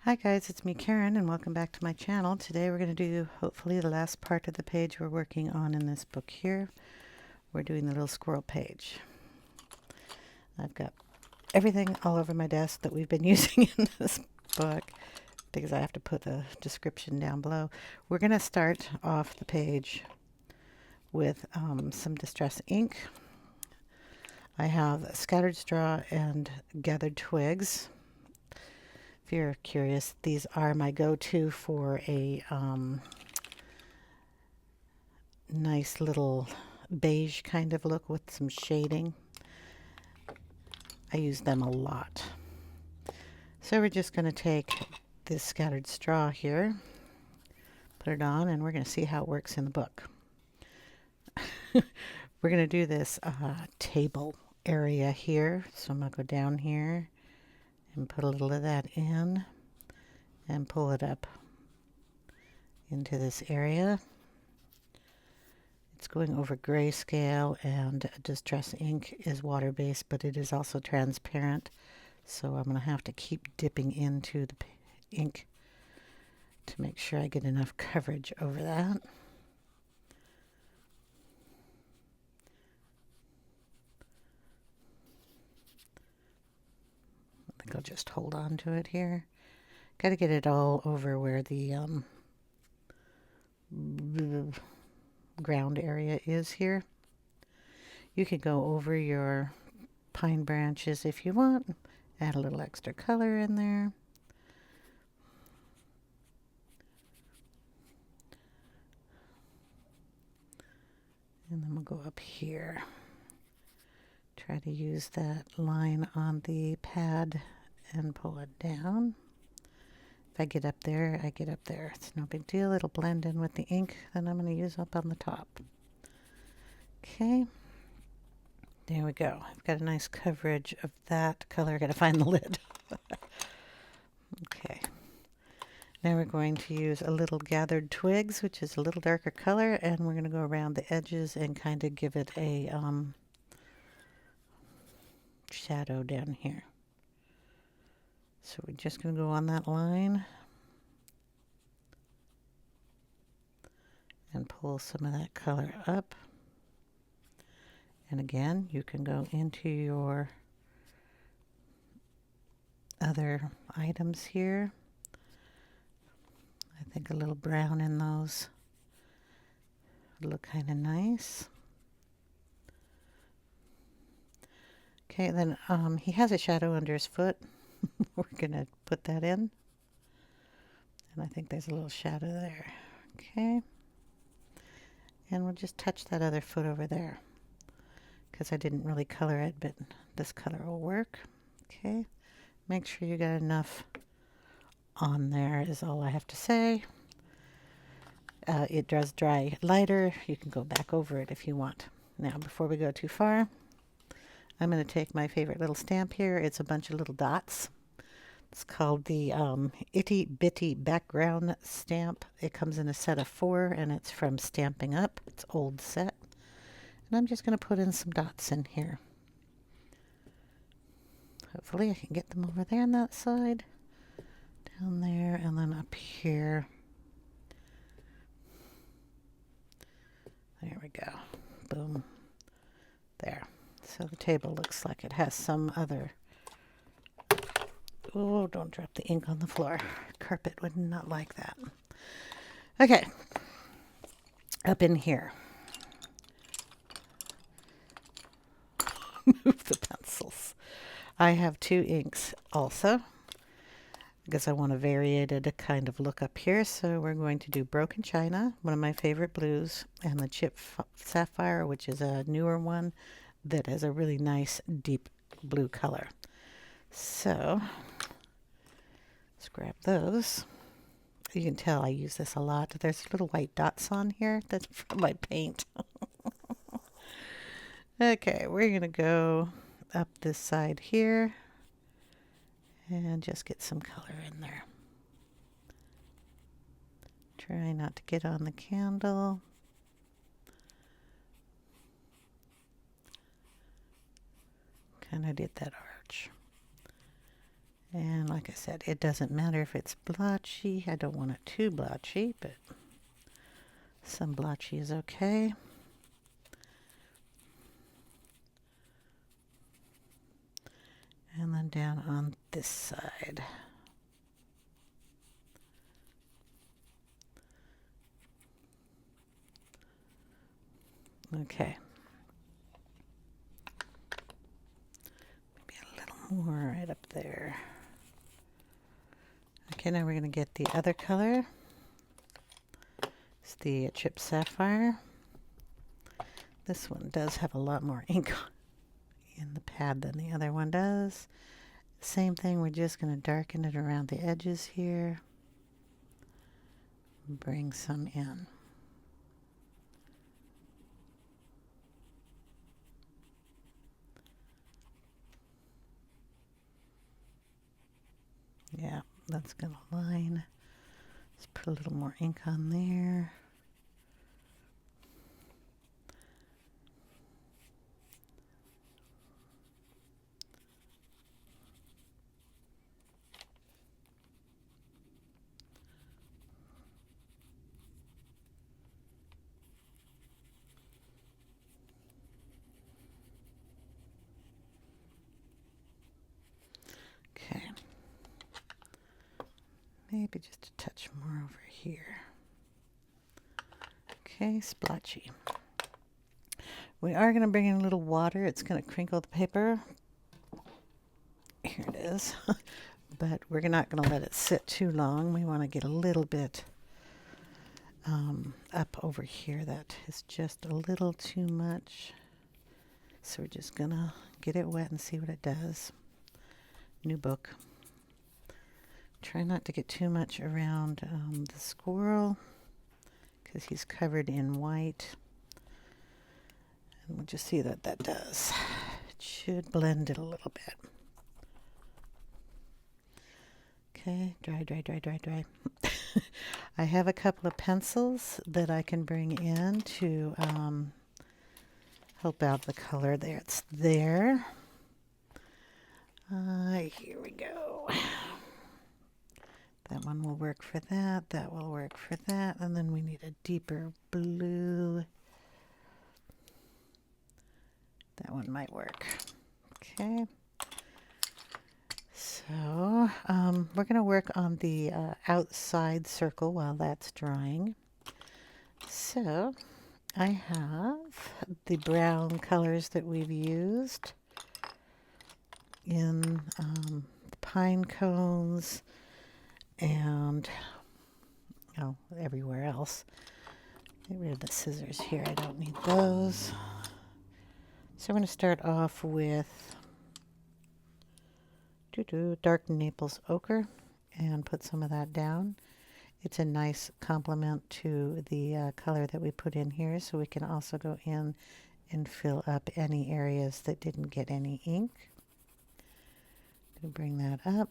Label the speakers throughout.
Speaker 1: Hi guys, it's me Karen and welcome back to my channel. Today we're going to do hopefully the last part of the page we're working on in this book here. We're doing the little squirrel page. I've got everything all over my desk that we've been using in this book because I have to put the description down below. We're going to start off the page with some distress ink. I have scattered straw and gathered twigs. If you're curious, these are my go-to for a nice little beige kind of look with some shading. I use them a lot. So we're just going to take this scattered straw here, put it on, and we're going to see how it works in the book. We're going to do this table area here. So I'm going to go down here and put a little of that in and pull it up into this area. It's going over grayscale, and distress ink is water-based, but it is also transparent. So I'm going to have to keep dipping into the ink to make sure I get enough coverage over that. I think I'll just hold on to it here. Got to get it all over where the ground area is here. You can go over your pine branches if you want. Add a little extra color in there. And then we'll go up here. Try to use that line on the pad and pull it down. If I get up there, I get up there. It's no big deal. It'll blend in with the ink that I'm going to use up on the top. Okay. There we go. I've got a nice coverage of that color. I got to find the lid. Okay. Now we're going to use a little gathered twigs, which is a little darker color, and we're going to go around the edges and kind of give it a shadow down here. So we're just going to go on that line and pull some of that color up. And again, you can go into your other items here. I think a little brown in those would look kind of nice. Okay, then he has a shadow under his foot. We're going to put that in. And I think there's a little shadow there. Okay. And we'll just touch that other foot over there, because I didn't really color it, but this color will work. Okay. Make sure you got enough on there is all I have to say. It does dry lighter. You can go back over it if you want. Now, before we go too far, I'm going to take my favorite little stamp here. It's a bunch of little dots. It's called the Itty Bitty Background Stamp. It comes in a set of 4, and it's from Stamping Up. It's old set. And I'm just going to put in some dots in here. Hopefully I can get them over there on that side. Down there, and then up here. There we go. Boom. There. So the table looks like it has some other... Oh, don't drop the ink on the floor. Carpet would not like that. Okay. Up in here. Move the pencils. I have 2 inks also, because I want a variated kind of look up here. So we're going to do Broken China, one of my favorite blues, and the Chip Sapphire, which is a newer one that has a really nice deep blue color. So let's grab those. You can tell I use this a lot. There's little white dots on here. That's from my paint. Okay, we're going to go up this side here and just get some color in there. Try not to get on the candle. Kind of did that arch. And like I said, it doesn't matter if it's blotchy. I don't want it too blotchy, but some blotchy is okay. And then down on this side. Okay. Maybe a little more right up there. Okay, now we're going to get the other color. It's the Chip Sapphire. This one does have a lot more ink in the pad than the other one does. Same thing, we're just going to darken it around the edges here. Bring some in. Yeah, that's going to line. Let's put a little more ink on there. Okay. Maybe just a touch more over here. Okay, splotchy. We are going to bring in a little water. It's going to crinkle the paper. Here it is. But we're not going to let it sit too long. We want to get a little bit up over here. That is just a little too much. So we're just going to get it wet and see what it does. New book. Try not to get too much around the squirrel because he's covered in white. And we'll just see what that does. It should blend it a little bit. Okay, dry, dry, dry, dry, dry. I have a couple of pencils that I can bring in to help out the color there. It's there. Here we go. That one will work for that. That will work for that. And then we need a deeper blue. That one might work. Okay. So we're going to work on the outside circle while that's drying. So I have the brown colors that we've used in the pine cones and everywhere else. Get rid of the scissors here. I don't need those. So we're going to start off with dark Naples ochre and put some of that down. It's a nice complement to the color that we put in here, so we can also go in and fill up any areas that didn't get any ink. Bring that up.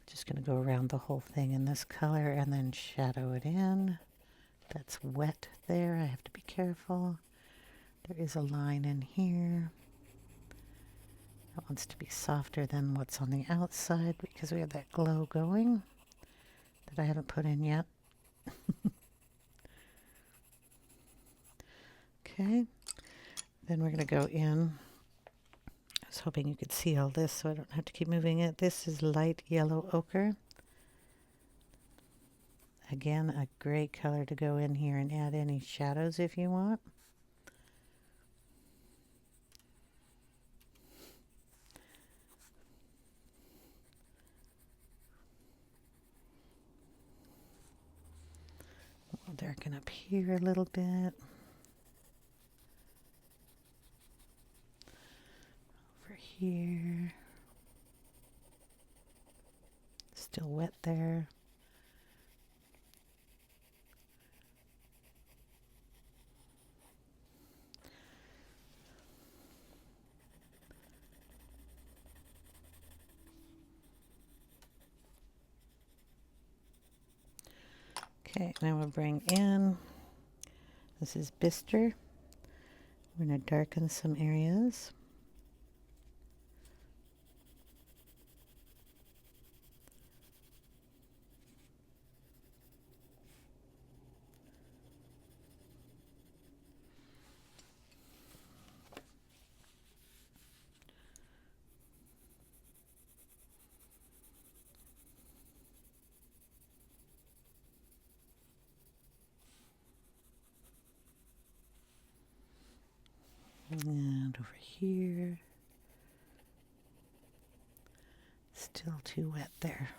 Speaker 1: Just going to go around the whole thing in this color and then shadow it in. That's wet there. I have to be careful. There is a line in here. That wants to be softer than what's on the outside because we have that glow going that I haven't put in yet. Okay. Then we're going to go in. I was hoping you could see all this so I don't have to keep moving it. This is light yellow ochre. Again, a great color to go in here and add any shadows if you want. We'll darken up here a little bit. Over here. Still wet there. Okay, now we'll bring in This is Bistre. We're going to darken some areas. And over here, still too wet there.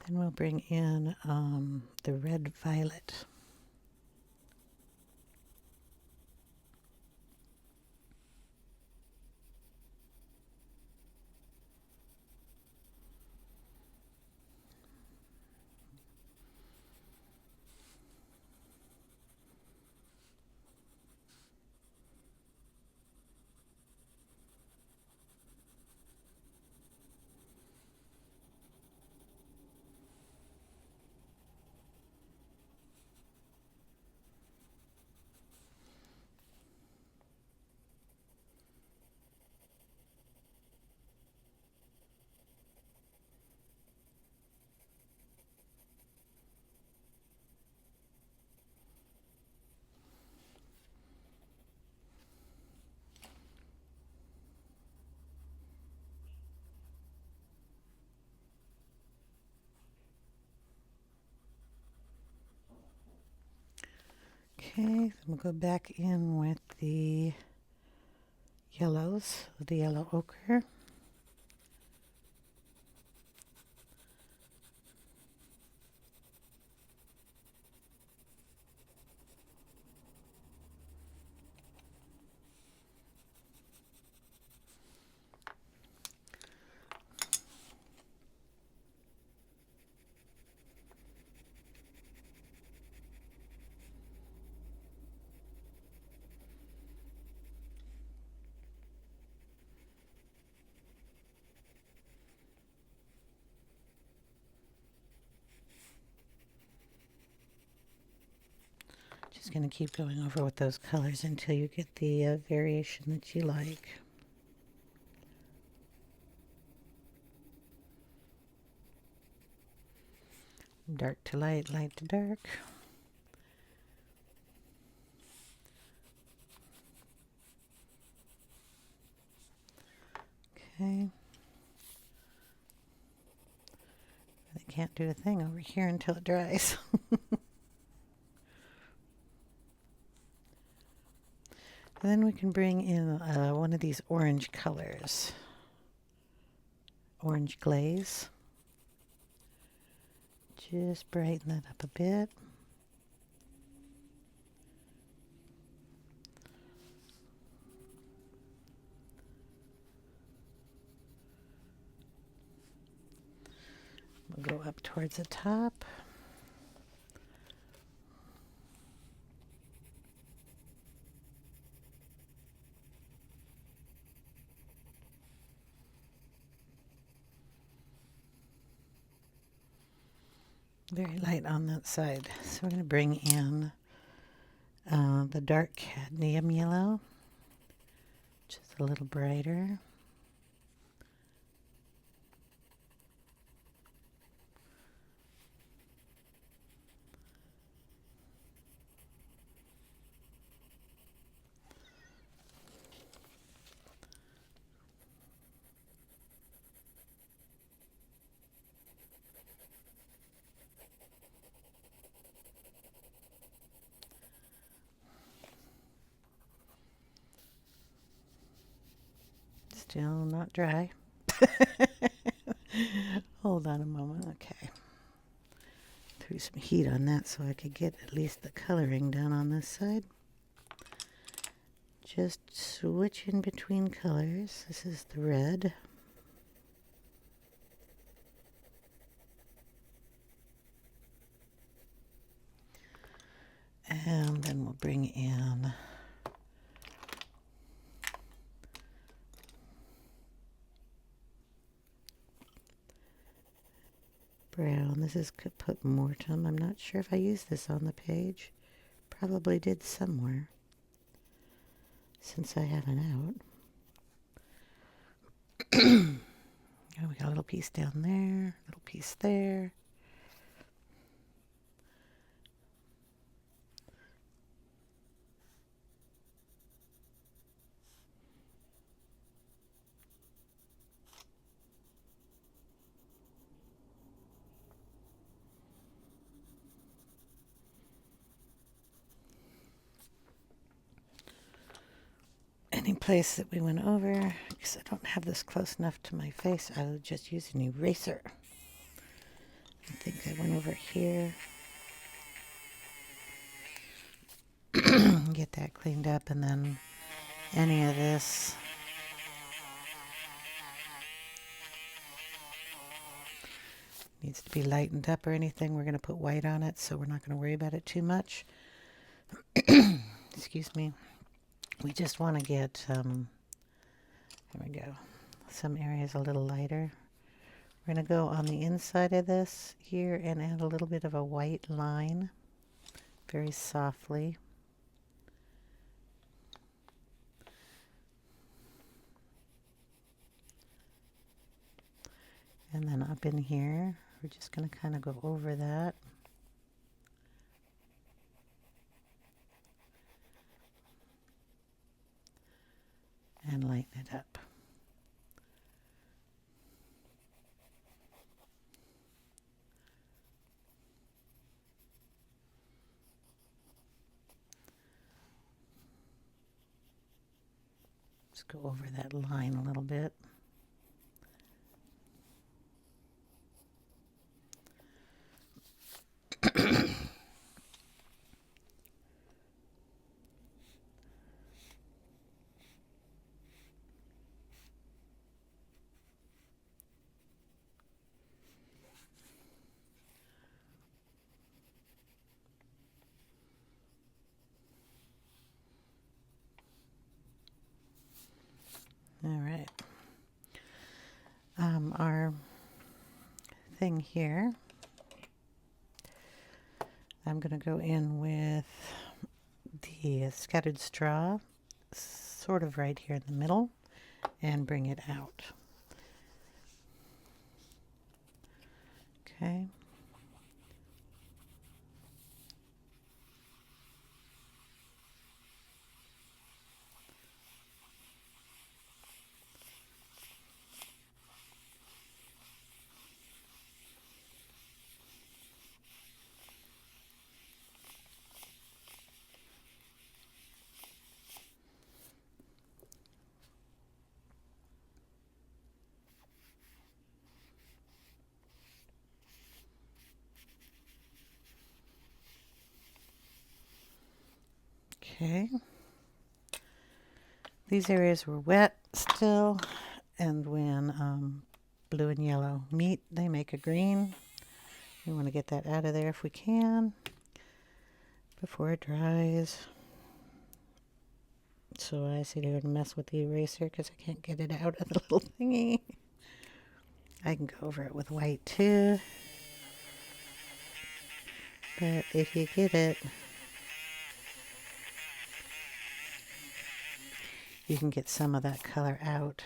Speaker 1: Then we'll bring in the red violet. Okay, then we'll go back in with the yellows, the yellow ochre. Just going to keep going over with those colors until you get the variation that you like. Dark to light, light to dark. Okay. I can't do a thing over here until it dries. Then we can bring in one of these orange colors. Orange glaze. Just brighten that up a bit. We'll go up towards the top. Very light on that side. So we're going to bring in the dark cadmium yellow, which is a little brighter. Still not dry. Hold on a moment. Okay. Threw some heat on that so I could get at least the coloring down on this side. Just switch in between colors. This is the red. And then we'll bring in Brown. This is Caput Mortuum. I'm not sure if I used this on the page. Probably did somewhere, since I have it out. Oh, we got a little piece down there, a little piece there. Any place that we went over, because I don't have this close enough to my face, I will just use an eraser. I think I went over here. Get that cleaned up, and then any of this needs to be lightened up or anything. We're going to put white on it, so we're not going to worry about it too much. Excuse me. We just want to get, there we go, some areas a little lighter. We're going to go on the inside of this here and add a little bit of a white line, very softly. And then up in here, we're just going to kind of go over that. And lighten it up. Just go over that line a little bit. All right. Our thing here, I'm going to go in with the scattered straw, sort of right here in the middle, and bring it out. Okay. Okay. These areas were wet still, and when blue and yellow meet, they make a green. We want to get that out of there if we can before it dries. So I sit here and mess with the eraser because I can't get it out of the little thingy. I can go over it with white too. But if you get it, you can get some of that color out.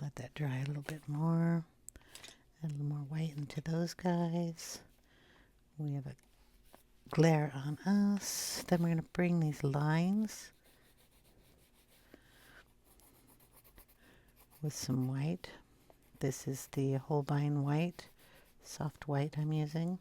Speaker 1: Let that dry a little bit more. Add a little more white into those guys. We have a glare on us. Then we're going to bring these lines with some white. This is the Holbein white, soft white I'm using.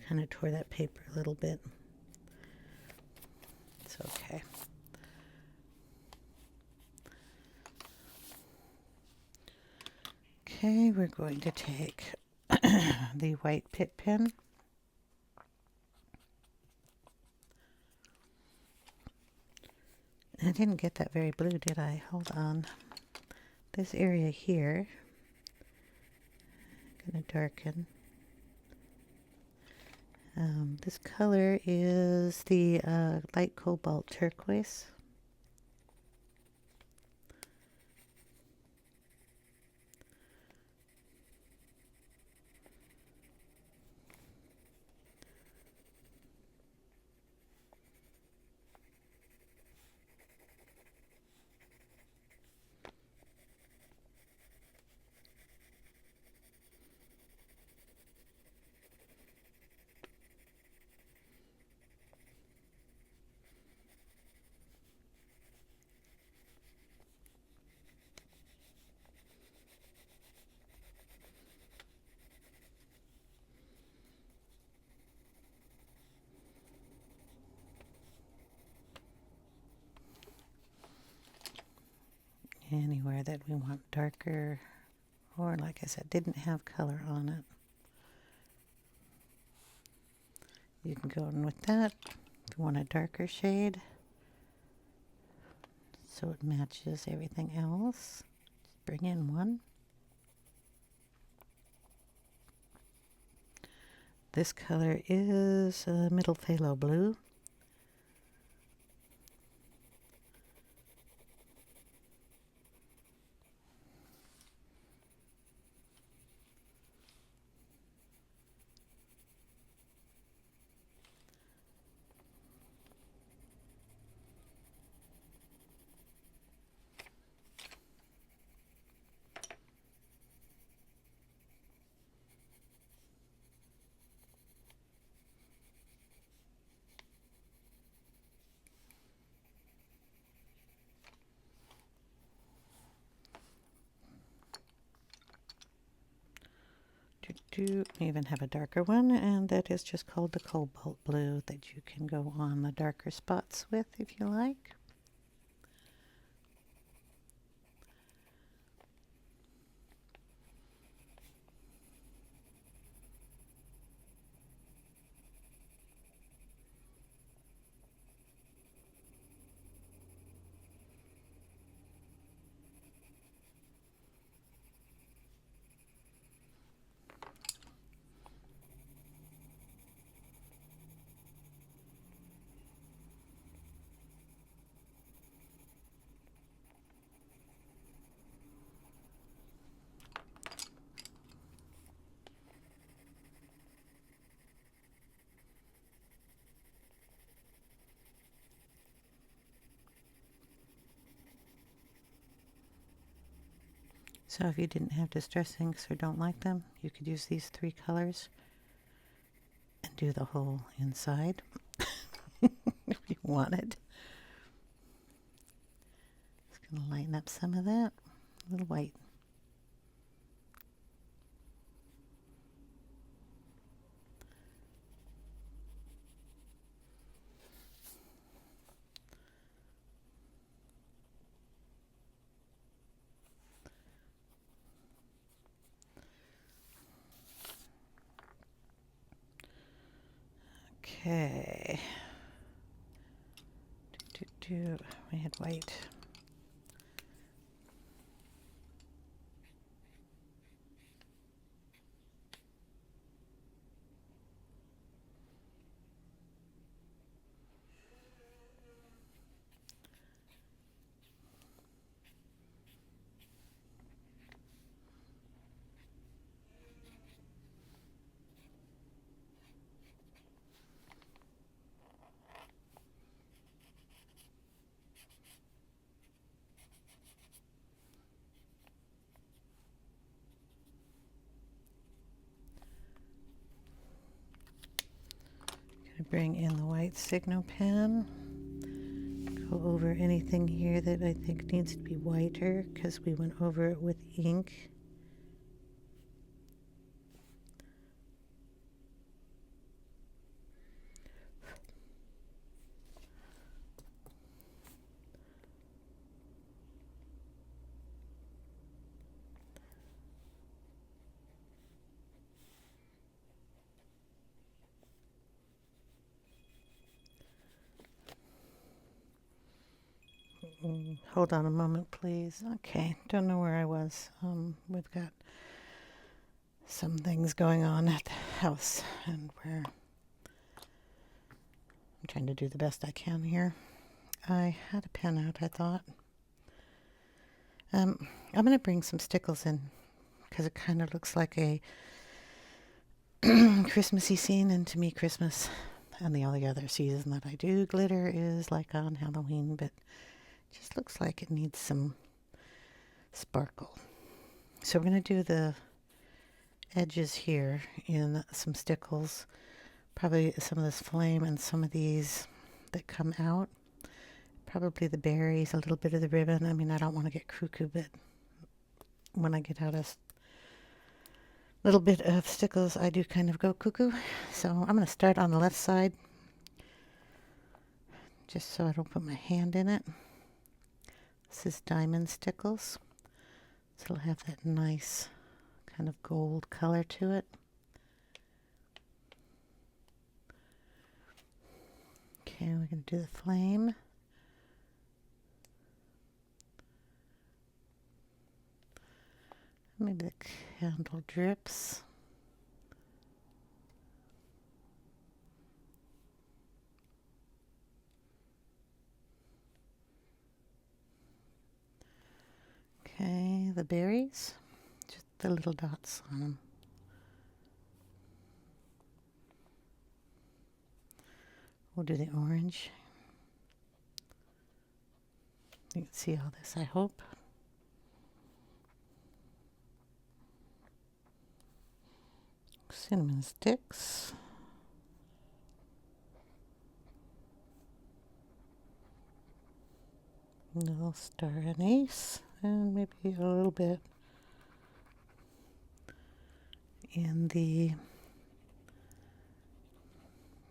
Speaker 1: Kind of tore that paper a little bit. It's okay. Okay, we're going to take the white Pitt pen. I didn't get that very blue, did I? Hold on. This area here, I'm going to darken. This color is the light cobalt turquoise. Anywhere that we want darker, or like I said, didn't have color on it, you can go in with that. If you want a darker shade, so it matches everything else, just bring in one. This color is middle phthalo blue. We even have a darker one, and that is just called the cobalt blue, that you can go on the darker spots with if you like. So if you didn't have distress inks or don't like them, you could use these 3 colors and do the whole inside if you wanted. Just going to lighten up some of that, a little white. Okay. We had white. Bring in the white Signo pen, go over anything here that I think needs to be whiter because we went over it with ink. Hold on a moment, please. Okay, don't know where I was. We've got some things going on at the house, and I'm trying to do the best I can here. I had a pen out, I thought. I'm going to bring some stickles in because it kind of looks like a Christmassy scene, and to me, Christmas and the only other season that I do glitter is like on Halloween, but it just looks like it needs some sparkle. So we're going to do the edges here in some stickles, probably some of this flame and some of these that come out, probably the berries, a little bit of the ribbon. I mean, I don't want to get cuckoo, but when I get out a little bit of stickles, I do kind of go cuckoo. So I'm going to start on the left side, just so I don't put my hand in it. This is diamond stickles, so it'll have that nice kind of gold color to it. Okay, we're going to do the flame. Maybe the candle drips. Okay, the berries, just the little dots on them. We'll do the orange. You can see all this, I hope. Cinnamon sticks. A little star anise, and maybe a little bit in the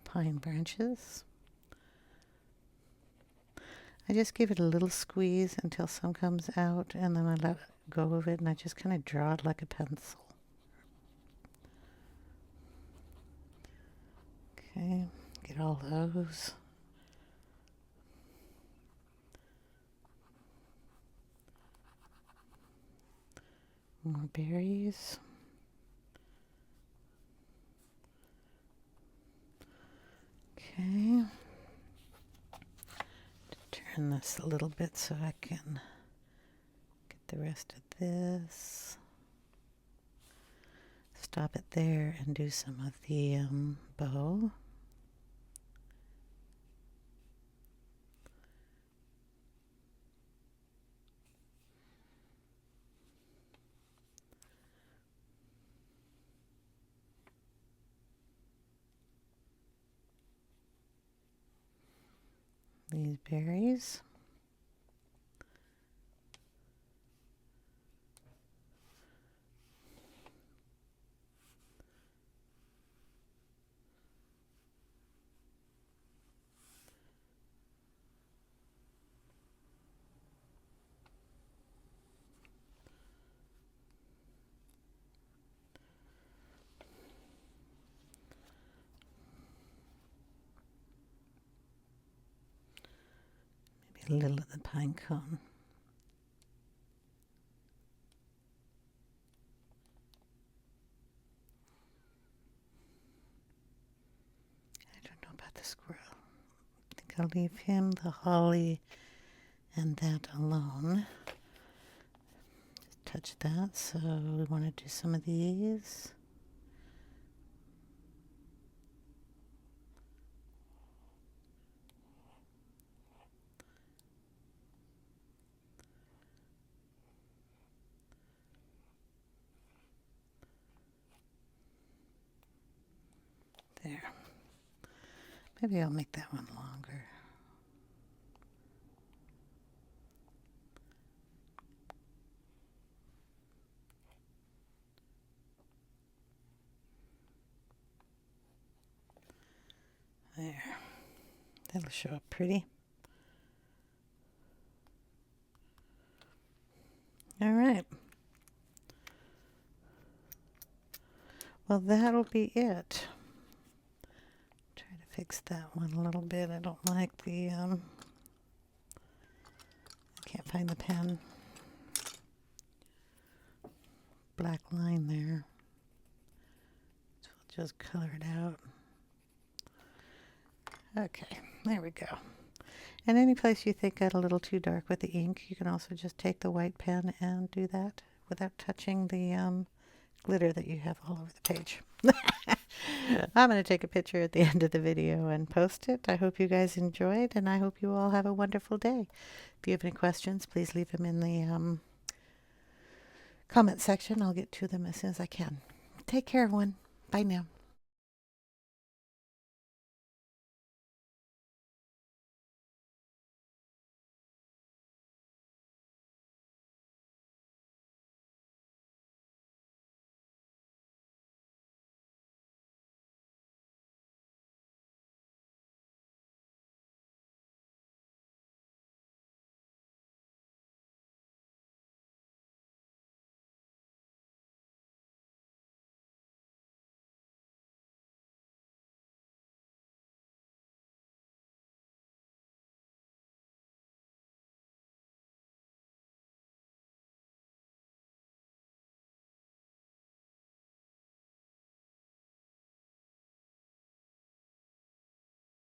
Speaker 1: pine branches. I just give it a little squeeze until some comes out, and then I let go of it, and I just kind of draw it like a pencil. Okay, get all those. More berries. Okay. Turn this a little bit so I can get the rest of this. Stop it there and do some of the bow. These berries. Maybe a little of the pine cone. I don't know about the squirrel. I think I'll leave him, the holly, and that alone. Just touch that. So we want to do some of these. There. Maybe I'll make that one longer. There. That'll show up pretty. All right. Well, that'll be it. Try to fix that one a little bit. I don't like the Can't find the pen. Black line there. So we'll just color it out. Okay, there we go. And any place you think got a little too dark with the ink, you can also just take the white pen and do that without touching the glitter that you have all over the page. I'm going to take a picture at the end of the video and post it. I hope you guys enjoyed, and I hope you all have a wonderful day. If you have any questions, please leave them in the comment section. I'll get to them as soon as I can. Take care, everyone. Bye now.